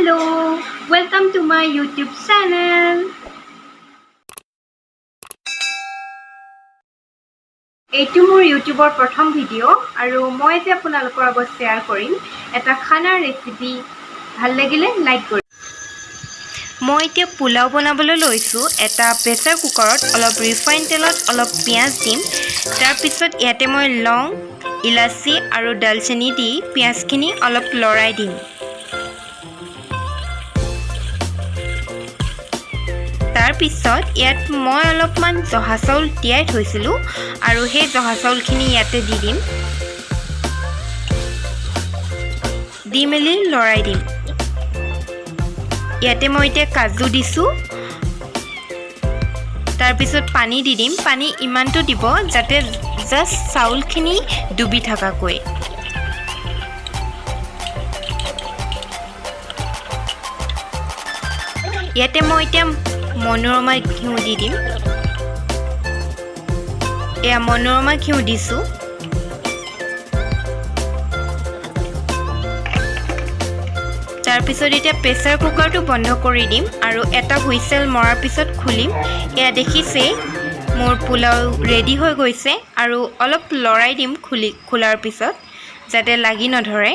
Hello, welcome to my YouTube channel. এইটো মোৰ ইউটিউবৰ প্ৰথম ভিডিঅ' আৰু মই যে আপোনালোকৰ আগত শ্বেয়াৰ কৰিম এটা খানাৰ ৰেচিপি ভাল লাগিলে লাইক কৰিব। মই এতিয়া পোলাও বনাবলৈ লৈছোঁ। এটা প্ৰেছাৰ কুকাৰত অলপ ৰিফাইন তেলত অলপ পিঁয়াজ দিম। তাৰপিছত ইয়াতে মই লং, ইলাচি আৰু ডালচেনি দি পিঁয়াজখিনি অলপ লৰাই দিম। তাৰপিছত ইয়াত মই অলপমান জহা চাউল তিয়াই থৈছিলোঁ আৰু সেই জহা চাউলখিনি ইয়াতে দি দিম। দি মেলি লৰাই দিম। ইয়াতে মই এতিয়া কাজু দিছোঁ। তাৰপিছত পানী দি দিম। পানী ইমানটো দিব যাতে জাষ্ট চাউলখিনি ডুবি থকাকৈ। ইয়াতে মই এতিয়া মনোৰমা ঘিউ দি দিম। এয়া মনোৰমা ঘিউ দিছোঁ। তাৰপিছত এতিয়া প্ৰেছাৰ কুকাৰটো বন্ধ কৰি দিম আৰু এটা হুইচেল মৰাৰ পিছত খুলিম। এয়া দেখিছে মোৰ পোলাও ৰেডি হৈ গৈছে আৰু অলপ লৰাই দিম খোলাৰ পিছত যাতে লাগি নধৰে।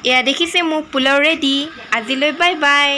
এয়া দেখিছে মোৰ পোলাও ৰেডি। আজিলৈ বাই বাই।